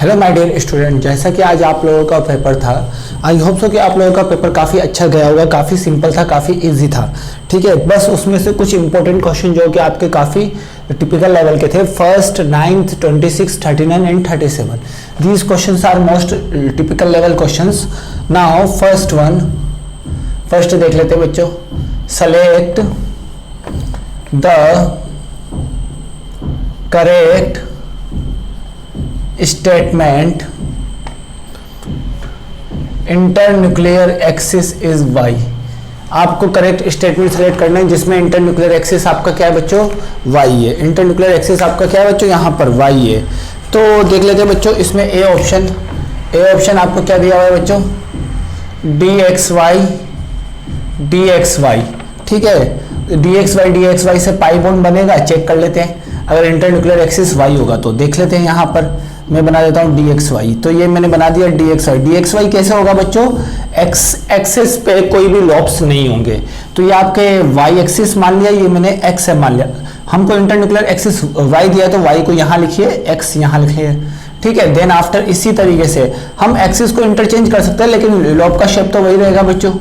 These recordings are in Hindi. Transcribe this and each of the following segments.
हेलो माय डियर स्टूडेंट, जैसा कि आज आप लोगों का पेपर था, आई होप सो कि आप लोगों का पेपर काफ़ी अच्छा गया होगा। काफ़ी सिंपल था, काफ़ी इजी था। ठीक है, बस उसमें से कुछ इंपॉर्टेंट क्वेश्चन जो कि आपके काफ़ी टिपिकल लेवल के थे, first, 9th, 26, 39 and 37। These questions are most typical level questions. Now first देख लेते हैं बच्चों। Select the correct statement internuclear axis is Y. आपको करेक्ट स्टेटमेंट सेलेक्ट करना है जिसमें इंटरन्यूक्लियर एक्सिस आपका क्या है बच्चों, वाई है। इंटरन्यूक्लियर एक्सिस आपका क्या है बच्चों, यहां पर वाई है। तो देख लेते हैं बच्चों, इसमें ए ऑप्शन आपको क्या दिया हुआ है बच्चों, डी एक्स वाई। ठीक है, डी एक्स वाई से पाई बॉन्ड बनेगा, चेक कर लेते हैं। अगर इंटरन्यूक्लियर एक्सिस वाई होगा तो देख लेते हैं। यहां पर मैं बना देता हूं डी एक्स वाई, तो ये मैंने बना दिया डी एक्स वाई कैसे होगा बच्चों, एक्स एक्सिस पे कोई भी लॉब्स नहीं होंगे, तो ये आपके वाई एक्सिस मान लिया, ये मैंने एक्स है मान लिया। हमको इंटरन्यूक्लियर एक्सिस वाई दिया तो वाई को यहां लिखिए, एक्स यहां लिखिए। ठीक है, देन आफ्टर इसी तरीके से हम एक्सिस को इंटरचेंज कर सकते हैं, लेकिन लॉब का शेप तो वही रहेगा बच्चों।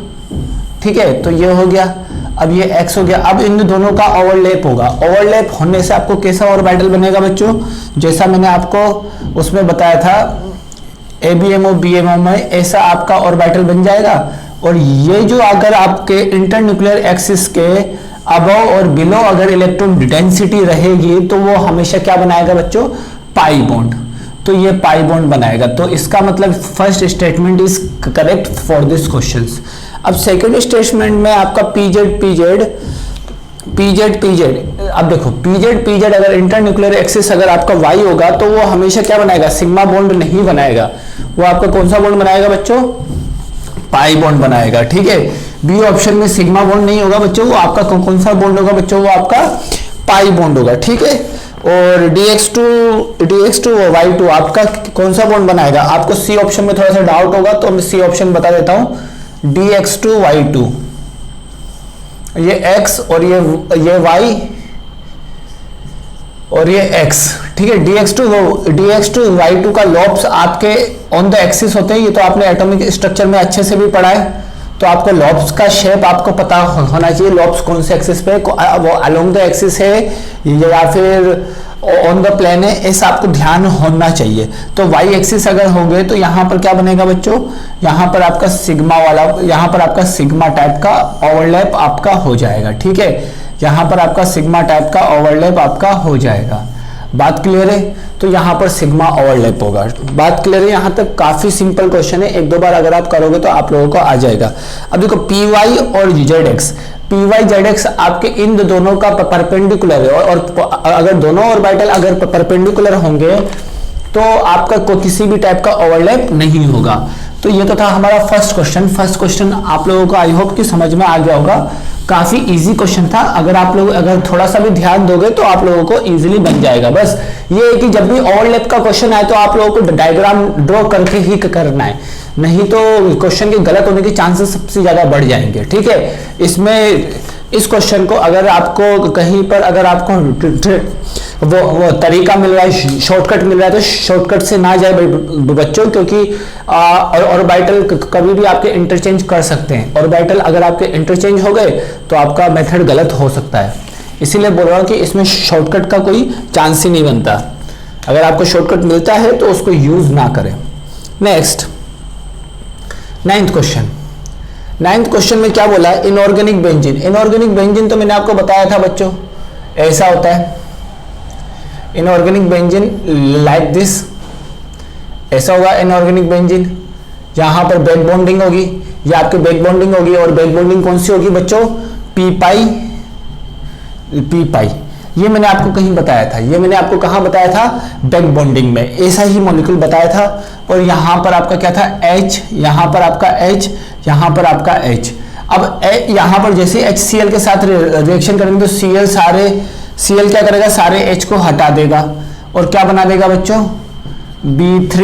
ठीक है, तो ये हो गया, अब ये x हो गया। अब इन दोनों का ओवरलैप होगा, ओवरलैप होने से आपको कैसा ऑर्बिटल बनेगा बच्चों, जैसा मैंने आपको उसमें बताया था ABMO BMO में, ऐसा आपका ऑर्बिटल बन जाएगा। और ये जो अगर आपके इंटरन्यूक्लियर एक्सिस के अबव और बिलो अगर इलेक्ट्रॉन डेंसिटी रहेगी तो वो हमेशा क्या बनाएगा बच्चों, पाई बॉन्ड। तो ये पाई बॉन्ड बनाएगा। तो इसका मतलब first statement is correct for this questions. अब सेकंड स्टेटमेंट में आपका पीजेड, अब देखो पीजेड अगर इंटरन्यूक्लियर एक्सिस अगर आपका वाई होगा तो वो हमेशा क्या बनाएगा, सिग्मा बॉन्ड नहीं बनाएगा, वो आपका कौन सा बॉन्ड बनाएगा बच्चों, पाई बॉन्ड बनाएगा। ठीक है, बी ऑप्शन में सिग्मा बॉन्ड नहीं होगा बच्चों, वो आपका कौन सा बॉन्ड होगा बच्चों, वो आपका पाई बॉन्ड होगा। ठीक है, और dx2 और y2 आपका कौन सा बॉन्ड बनाएगा, आपको सी ऑप्शन में थोड़ा सा डाउट होगा तो मैं सी ऑप्शन बता देता हूं, dx2 y2, ये x और ये y और ये x। ठीक है, dx2 y2 का लॉब्स आपके ऑन द एक्सिस होते हैं, ये तो आपने एटॉमिक स्ट्रक्चर में अच्छे से भी पढ़ा है। तो आपको लॉब्स का शेप आपको पता होना चाहिए, लॉब्स कौन से एक्सिस पे, वो अलोंग द एक्सिस है या फिर ऑन द प्लेन है, ऐसा आपको ध्यान होना चाहिए। तो वाई एक्सिस अगर होंगे तो यहाँ पर क्या बनेगा बच्चों, यहाँ पर आपका सिग्मा वाला, यहाँ पर आपका सिग्मा टाइप का ओवरलैप आपका हो जाएगा। ठीक है, यहाँ पर आपका सिग्मा टाइप का ओवरलैप आपका हो जाएगा। बात क्लियर है, तो यहाँ पर सिग्मा ओवरलैप होगा। बात क्लियर है, यहाँ तक काफी सिंपल क्वेश्चन है, एक दो बार अगर आप करोगे तो आप लोगों को आ जाएगा। अब देखो पी वाई और जेड एक्स आपके इन दोनों का परपेंडिकुलर है, और अगर दोनों ऑर्बिटल अगर परपेंडिकुलर होंगे तो आपका किसी भी टाइप का ओवरलैप नहीं होगा। तो ये तो था हमारा फर्स्ट क्वेश्चन आप लोगों को आई होप कि समझ में आ गया होगा। काफी इजी क्वेश्चन था, अगर आप लोग अगर थोड़ा सा भी ध्यान दोगे तो आप लोगों को इजीली बन जाएगा। बस ये है कि जब भी ओवरलैप का क्वेश्चन आए तो आप लोगों को डायग्राम ड्रॉ करके ही करना है, नहीं तो क्वेश्चन के गलत होने के चांसेस सबसे ज्यादा बढ़ जाएंगे। ठीक है, इसमें इस क्वेश्चन को अगर आपको कहीं पर अगर आपको वो तरीका मिल रहा है, शॉर्टकट मिल रहा है, तो शॉर्टकट से ना जाए बच्चों, क्योंकि ऑर्बिटल कभी भी आपके इंटरचेंज कर सकते हैं। ऑर्बिटल अगर आपके इंटरचेंज हो गए तो आपका मेथड गलत हो सकता है, इसीलिए बोल रहा हूं कि इसमें शॉर्टकट का कोई चांस ही नहीं बनता। अगर आपको शॉर्टकट मिलता है तो उसको यूज ना करें। नेक्स्ट, नाइन्थ क्वेश्चन में क्या बोला है, इनऑर्गेनिक बेंजीन तो मैंने आपको बताया था बच्चों, ऐसा होता है इनऑर्गेनिक बेंजीन, लाइक दिस, ऐसा होगा इनऑर्गेनिक बेंजीन। यहां पर बैक बॉन्डिंग होगी, ये आपकी बैक बॉन्डिंग होगी, और बैक बॉन्डिंग कौन सी होगी बच्चों, पी पाई। ये मैंने आपको कहीं बताया था, ये मैंने आपको कहां बताया था, बैक बॉन्डिंग में, ऐसा ही मॉलिक्यूल बताया था। और यहां पर आपका क्या था, H, यहां पर आपका H, यहां पर आपका H। अब यहां पर जैसे HCl के साथ रिएक्शन करेंगे तो Cl क्या करेगा, सारे H को हटा देगा और क्या बना देगा बच्चों, B3।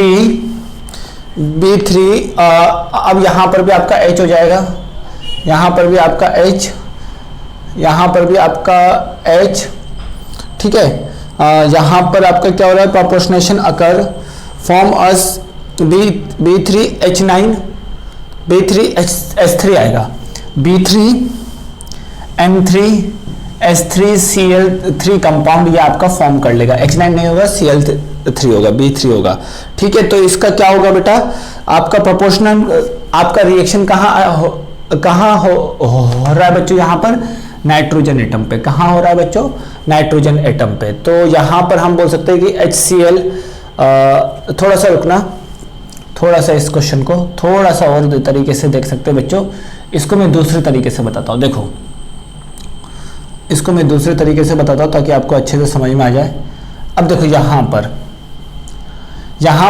अब यहां पर भी आपका H हो जाएगा, यहां पर भी आपका H, यहां पर भी आपका H। ठीक है, यहां पर आपका क्या हो रहा है, प्रोपोर्शनेशन अकर फॉर्म अस B3H9 B3H3 आएगा, B3N3H3Cl3 कंपाउंड ये आपका फॉर्म कर लेगा। H9 नहीं होगा, Cl3 होगा, B3 होगा। ठीक है, तो इसका क्या होगा बेटा, आपका प्रोपोर्शनल, आपका रिएक्शन कहाँ हो रहा है बच्चों, यहाँ पर नाइट्रोजन एटम पे। कहाँ हो रहा है बच्चों, नाइट्रोजन एटम पे। तो यहाँ पर हम बोल सकते हैं कि HCl, थोड़ा सा रुकना, थोड़ा सा इस क्वेश्चन को थोड़ा सा और तरीके से देख सकते हैं बच्चों। इसको मैं दूसरे तरीके से बताता हूँ, देखो इसको मैं दूसरे तरीके से बताता हूँ ताकि आपको अच्छे से समझ में आ जाए। अब देखो यहाँ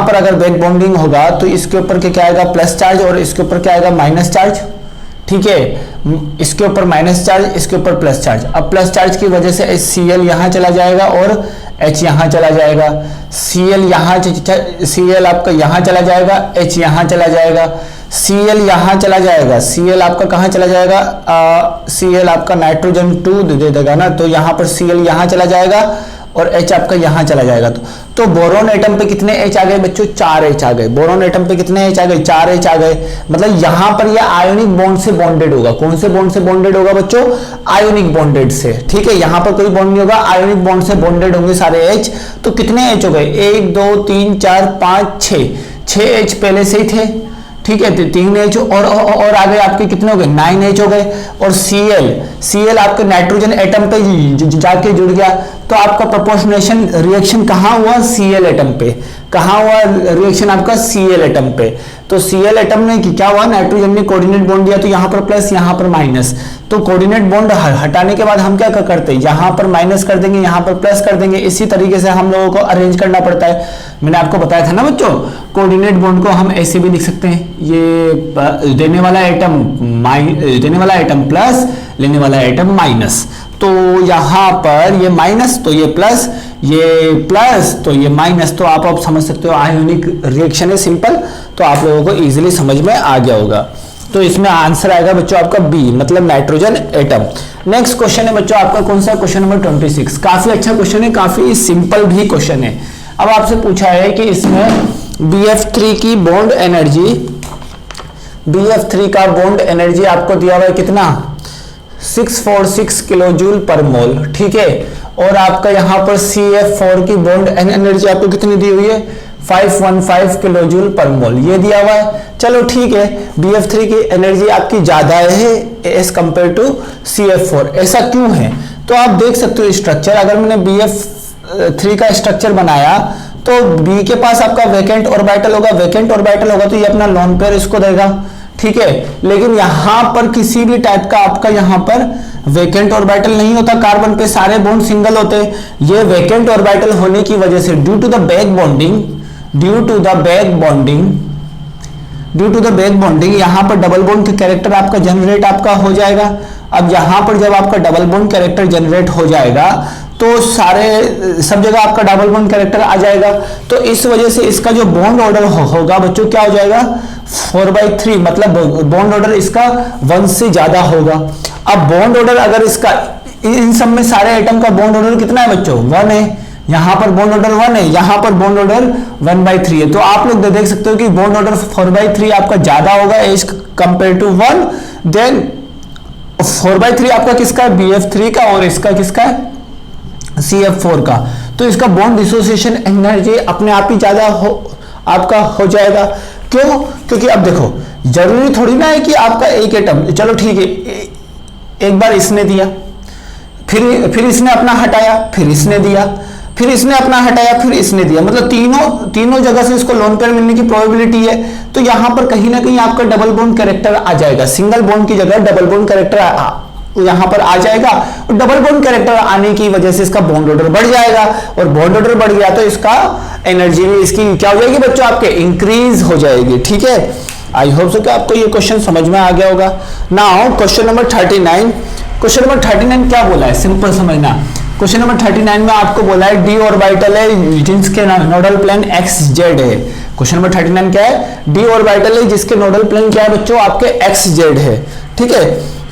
पर अगर बैक बॉन्डिंग होगा तो इसके ऊपर क्या आएगा, प्लस चार्ज, और इसके ऊपर क्या आएगा, माइनस चार्ज। ठीक है, इसके ऊपर माइनस चार्ज, इसके ऊपर प्लस चार्ज। अब प्लस चार्ज की वजह से Cl यहाँ चला जाएगा और H यहाँ चला जाएगा, Cl आपका यहाँ चला जाएगा, H यहाँ चला जाएगा, Cl यहाँ चला जाएगा, Cl आपका कहाँ चला जाएगा, Cl आपका नाइट्रोजन 2 दे देगा ना, तो यहाँ पर Cl यहाँ चला जाएगा और H आपका यहाँ चला जाएगा। तो बोरोन एटम पे कितने H आ गए बच्चों, 4 H आ गए। बोरोन एटम पे कितने H आ गए, 4 H आ गए। मतलब यहाँ पर यह आयोनिक बॉन्ड से बॉन्डेड होगा। कौन से बॉन्ड से बॉन्डेड होगा बच्चों, आयोनिक बॉन्डेड से। ठीक है, यहाँ पर कोई बॉन्ड नहीं होगा, आयोनिक बॉन्ड से बॉन्डेड होंगे सारे H। तो कितने H हो गए, 1 2 3 4 5 6 H पहले से ही थे। ठीक है, 3 H और आगे आपके कितने हो गए, 9 H हो गए। और Cl आपके नाइट्रोजन एटम पे जाके जुड़ गया। तो आपका प्रोपोर्शनेशन रिएक्शन कहाँ हुआ, Cl एटम पे। कहाँ हुआ रिएक्शन आपका, Cl एटम पे। तो Cl एटम ने क्या हुआ, नाइट्रोजन ने कोऑर्डिनेट बॉन्ड दिया, तो यहाँ पर प्लस, यहाँ पर माइनस। तो कोऑर्डिनेट बॉन्ड हटाने के बाद हम क्या करते हैं, यहाँ पर माइनस कर देंगे, यहाँ पर प्लस कर देंगे। इसी तरीके से हम लोगों को अरेंज करना पड़ता है। मैंने आपको बताया था ना बच्चों, कोऑर्डिनेट बॉन्ड को हम ऐसे भी लिख सकते हैं, ये देने वाला एटम प्लस, लेने वाला एटम माइनस। तो यहाँ पर ये माइनस, तो ये प्लस, ये प्लस, तो ये माइनस। तो आप समझ सकते हो आयोनिक रिएक्शन है, सिंपल। तो आप लोगों को इजीली समझ में आ गया होगा। तो इसमें आंसर आएगा बच्चों आपका बी, मतलब नाइट्रोजन एटम। नेक्स्ट क्वेश्चन है बच्चों आपका कौन सा, क्वेश्चन नंबर 26। काफी अच्छा क्वेश्चन है, काफी सिंपल भी क्वेश्चन है। अब आपसे पूछा है कि इसमें BF3 की बॉन्ड एनर्जी, BF3 का बॉन्ड एनर्जी आपको दिया हुआ है कितना, 646 किलो जूल पर मोल। ठीक है, और आपका यहाँ पर CF4 की बॉन्ड एनर्जी आपको कितनी दी हुई है, 515 किलो जूल पर मोल, ये दिया हुआ है। चलो ठीक है, BF3 की एनर्जी आपकी ज्यादा है एज कंपेयर टू CF4। ऐसा क्यों है, तो आप देख सकते हो स्ट्रक्चर। अगर मैंने BF3 का स्ट्रक्चर बनाया तो B के पास आपका वैकेंट ऑर्बिटल होगा, वैकेंट ऑर्बिटल होगा तो ये अपना लोन पेयर इसको देगा। ठीक है, लेकिन यहां पर किसी भी टाइप का आपका यहां पर वैकेंट ऑर्बिटल नहीं होता, कार्बन पे सारे बॉन्ड सिंगल होते हैं। ये वैकेंट ऑर्बिटल होने की वजह से due to the back bonding यहां पर डबल बॉन्ड के कैरेक्टर आपका जनरेट आपका हो जाएगा। अब यहां पर जब आपका डबल बॉन्ड कैरेक्टर जनरेट हो जाएगा तो सब जगह आपका डबल बॉन्ड कैरेक्टर आ जाएगा। तो इस वजह से इसका जो बॉन्ड ऑर्डर होगा बच्चों क्या हो जाएगा, 4/3, मतलब बॉन्ड ऑर्डर इसका 1 से ज्यादा होगा। अब बॉन्ड ऑर्डर अगर इसका इन सब में सारे एटम का बॉन्ड ऑर्डर कितना है बच्चों, 1 है। यहां पर बॉन्ड ऑर्डर 1 है, यहां पर बॉन्ड ऑर्डर 1/3 है। तो आप लोग देख सकते हो कि बॉन्ड ऑर्डर 4/3 आपका ज्यादा होगा एज कंपेयर टू 1। देन 4/3 आपका किसका है, BF3 का, और इसका किसका है, CF4 का। तो इसका बॉन्ड डिसोसिएशन एनर्जी अपने आप ही ज्यादा आपका हो जाएगा। क्यों, क्योंकि अब देखो जरूरी थोड़ी ना है कि आपका एक एटम, चलो ठीक है एक बार इसने दिया, फिर इसने अपना हटाया, फिर इसने दिया, फिर इसने अपना हटाया, फिर इसने दिया, मतलब तीनों जगह से इसको लोन पेयर मिलने की प्रोबेबिलिटी है। तो यहां पर कहीं ना कहीं आपका डबल बॉन्ड कैरेक्टर आ जाएगा, सिंगल बॉन्ड की जगह डबल बॉन्ड कैरेक्टर यहां पर आ जाएगा। और डबल बॉन्ड कैरेक्टर आने की वजह से इसका बॉन्ड ऑर्डर बढ़ जाएगा, और बॉन्ड ऑर्डर बढ़ गया तो इसका एनर्जी भी इसकी क्या हो जाएगी बच्चों, आपके इंक्रीज हो जाएगी। ठीक है, आई होप सो कि आपको ये क्वेश्चन समझ में आ गया होगा। Now question number 39। Question number 39 क्या बोला है, सिंपल समझना। क्वेश्चन नंबर 39 में आपको बोला है डी ऑर्बिटल है जिसके नोडल प्लेन XZ है। क्वेश्चन नंबर 39 क्या है, डी ऑर्बिटल है जिसके नोडल प्लेन क्या है बच्चों, आपके XZ है। ठीक है,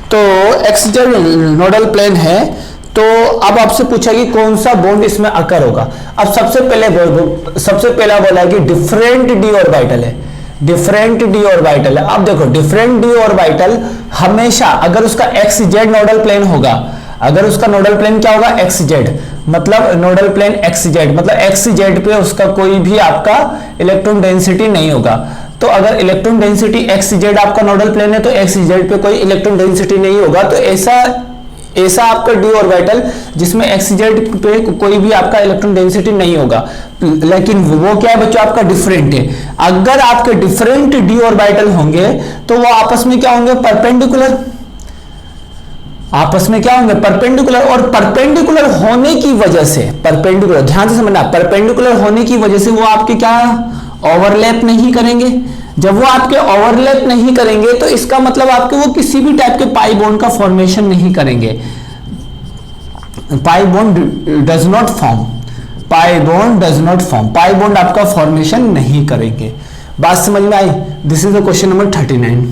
तो XZ नोडल प्लेन है, तो अब आपसे पूछा कि कौन सा बॉन्ड इसमें अकर होगा। अब सबसे पहला बोला है कि डिफरेंट डी ऑर्बिटल है, डिफरेंट डी ऑर्बिटल है। अब देखो डिफरेंट डी ऑर्बिटल हमेशा अगर उसका एक्स जेड नोडल प्लेन होगा, अगर उसका नोडल प्लेन क्या होगा एक्स जेड, मतलब नोडल प्लेन एक्स जेड, मतलब एक्स जेड पे उसका कोई भी आपका इलेक्ट्रॉन डेंसिटी नहीं होगा। तो अगर इलेक्ट्रॉन डेंसिटी एक्स जेड आपका नोडल प्लेन है तो एक्स जेड पे कोई इलेक्ट्रॉन डेंसिटी नहीं होगा। तो ऐसा आपका डी ऑर्बिटल जिसमें एक्स जेड पे कोई भी आपका इलेक्ट्रॉन डेंसिटी नहीं होगा, लेकिन वो क्या है बच्चों आपका डिफरेंट है। अगर आपके डिफरेंट डी ऑर्बिटल होंगे तो वो आपस में क्या होंगे परपेंडिकुलर, आपस में क्या होंगे परपेंडिकुलर। और परपेंडिकुलर होने की वजह से, परपेंडिकुलर ध्यान से समझना, परपेंडिकुलर होने की वजह से वो आपके क्या ओवरलैप नहीं करेंगे। जब वो आपके ओवरलैप नहीं करेंगे तो इसका मतलब आपके वो किसी भी टाइप के पाई बॉन्ड का फॉर्मेशन नहीं करेंगे, pi bond does not form, pi bond does not form, pi bond आपका फॉर्मेशन नहीं करेंगे। बात समझ में आई? This is the question number 39।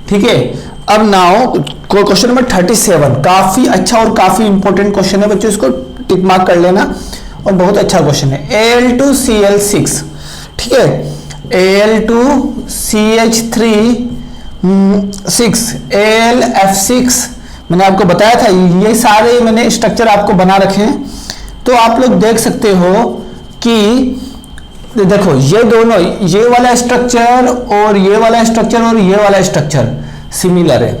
ठीक है, अब नाउ क्वेश्चन नंबर 37 काफी अच्छा और काफी इंपॉर्टेंट क्वेश्चन है बच्चों, इसको टिक मार्क कर लेना और बहुत अच्छा क्वेश्चन है। Al2Cl6, ठीक है, Al2CH3 AlF6 मैंने आपको बताया था, ये सारे मैंने स्ट्रक्चर आपको बना रखे हैं। तो आप लोग देख सकते हो कि देखो ये दोनों, ये वाला स्ट्रक्चर और ये वाला स्ट्रक्चर और ये वाला स्ट्रक्चर सिमिलर है।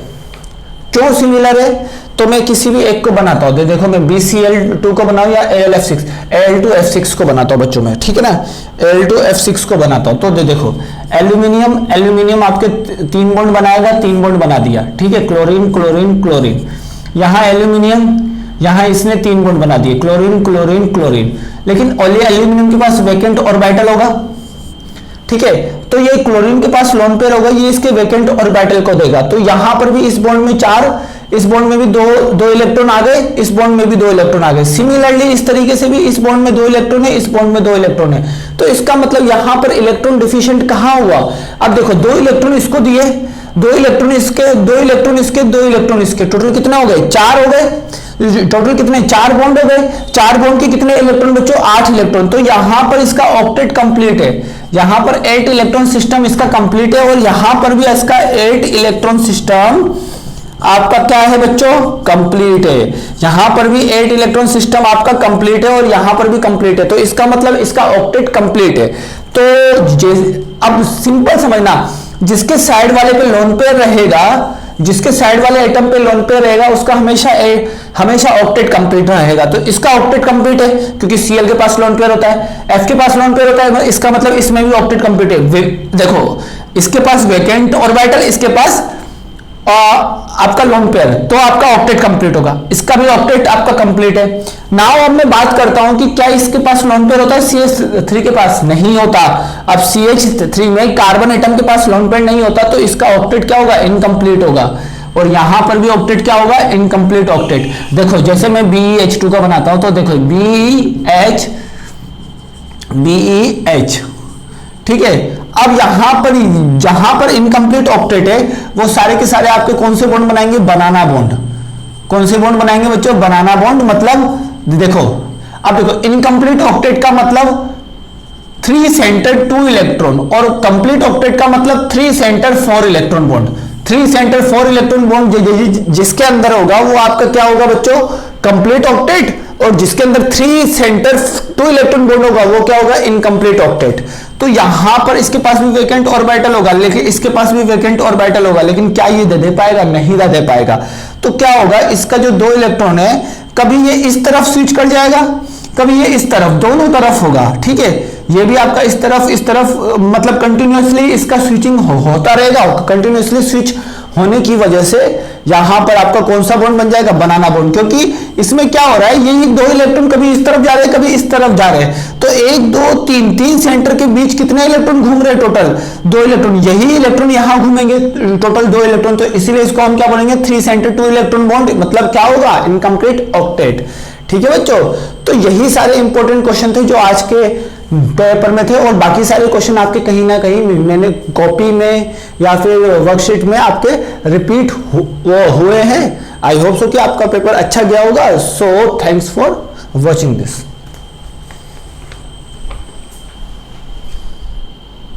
क्यों सिमिलर है? तो मैं किसी भी एक को बनाता हूं, देखो मैं BCl2 को बनाऊं या AlF6, Al2F6 को बनाता हूं बच्चों में, ठीक है ना, Al2F6 को बनाता हूं। तो देखो एल्यूमिनियम आपके 3 बॉन्ड बनाएगा, 3 बॉन्ड बना दिया, ठीक है, क्लोरीन क्लोरीन क्लोरीन, यहां एल्यूमिनियम, यहां इसने 3 बॉन्ड बना दिए, क्लोरीन क्लोरीन क्लोरीन, लेकिन ओनली एल्यूमिनियम के पास वैकेंट ऑर्बिटल होगा, ठीक है। तो ये क्लोरीन के पास लोन पेयर होगा, ये इसके वैकेंट ऑर्बिटल को देगा। तो यहां पर भी इस बॉन्ड में 4, इस बॉन्ड में भी दो इलेक्ट्रॉन आ गए, इस बॉन्ड में भी 2 इलेक्ट्रॉन आ गए। सिमिलरली इस तरीके से भी इस बॉन्ड में 2 इलेक्ट्रॉन है, इस बॉन्ड में 2 इलेक्ट्रॉन है। तो इसका मतलब यहां पर इलेक्ट्रॉन डिफिशिएंट कहां हुआ? अब देखो 2 इलेक्ट्रॉन इसको दिए, 2 इलेक्ट्रॉन इसके, 2 इलेक्ट्रॉन इसके, 2 इलेक्ट्रॉन इसके, टोटल कितना हो गए? 4 हो गए। टोटल कितने? 4 बॉन्ड हो गए। 4 बॉन्ड के कितने इलेक्ट्रॉन बच्चों? 8 इलेक्ट्रॉन। तो यहां पर इसका ऑक्टेट कंप्लीट है, यहां पर 8 इलेक्ट्रॉन सिस्टम इसका कंप्लीट है, और यहां पर भी इसका 8 इलेक्ट्रॉन सिस्टम आपका क्या है बच्चों? कंप्लीट है। यहां पर भी 8 इलेक्ट्रॉन सिस्टम आपका कंप्लीट है और यहां पर भी कंप्लीट है। तो इसका मतलब इसका ऑक्टेट कंप्लीट है। तो अब सिंपल समझना, जिसके साइड वाले पे लोन पेयर रहेगा, जिसके साइड वाले एटम पे लोन पेयर रहेगा उसका हमेशा ऑक्टेट कंप्लीट रहेगा। तो इसका ऑक्टेट कंप्लीट है क्योंकि Cl के पास लोन पेयर होता है, F के पास लोन पेयर होता है, इसका मतलब इसमें भी ऑक्टेट कंप्लीट है। देखो इसके पास वैकेंट ऑर्बिटल, इसके पास आपका लोन पेयर, तो आपका ऑक्टेट कंप्लीट होगा, इसका भी ऑक्टेट आपका कंप्लीट है। नाउ अब मैं बात करता हूं कि क्या इसके पास लोन पेयर होता है? CH3 के पास नहीं होता। अब CH3 में कार्बन एटम के पास लोन पेयर नहीं होता, तो इसका ऑक्टेट क्या होगा? इनकम्प्लीट होगा। और यहां पर भी ऑक्टेट क्या होगा? Incomplete octet. देखो जैसे मैं BeH2 का बनाता हूं, तो देखो BeH, ठीक है। अब जहां पर इनकम्प्लीट ऑक्टेट है वो सारे के सारे आपके कौन से बॉन्ड बनाएंगे? बनाना बॉन्ड। कौन से बॉन्ड बनाएंगे बच्चों? बनाना बॉन्ड। मतलब देखो, अब देखो इनकम्प्लीट ऑक्टेट का मतलब 3 सेंटर 2 इलेक्ट्रॉन, और कंप्लीट ऑक्टेट का मतलब 3 centre 4 electron bond. 3 centre 4 electron bond जिसके अंदर होगा वो आपका क्या होगा बच्चों? Complete octet. और जिसके अंदर 3 सेंटर 2 इलेक्ट्रॉन बॉन्ड होगा वो क्या होगा? Incomplete octet. तो यहां पर इसके पास भी वैकेंट ऑर्बिटल होगा, लेकिन इसके पास भी वैकेंट ऑर्बिटल होगा, लेकिन क्या ये दे पाएगा? नहीं दे पाएगा। तो क्या होगा? इसका जो 2 इलेक्ट्रॉन है, कभी ये इस तरफ स्विच कर जाएगा, कभी ये इस तरफ, दोनों तरफ होगा, ठीक है। ये भी आपका इस तरफ मतलब कंटिन्यूअसली इसका स्विचिंग होता रहेगा। कंटिन्यूअसली स्विच होने की वजह से यहां पर आपका कौन सा बॉन्ड बन जाएगा? बनाना बॉन्ड। क्योंकि इसमें क्या हो रहा है, ये 2 इलेक्ट्रॉन कभी इस तरफ जा रहे हैं, कभी इस तरफ जा रहे हैं। तो 1 2 3 सेंटर के बीच कितने इलेक्ट्रॉन घूम रहे हैं? Total 2 electron. यही इलेक्ट्रॉन यहां घूमेंगे, टोटल 2 इलेक्ट्रॉन। तो इसीलिए इसको हम क्या बोलेंगे? 3 सेंटर 2 इलेक्ट्रॉन बॉन्ड। मतलब क्या होगा? Incomplete octet. ठीक है बच्चों, तो यही सारे इंपॉर्टेंट क्वेश्चन थे जो आज के पेपर में थे, और बाकी सारे क्वेश्चन आपके कहीं ना कहीं मैंने कॉपी में या फिर वर्कशीट में आपके रिपीट हुए हैं। आई होप सो कि आपका पेपर अच्छा गया होगा। So thanks for watching this.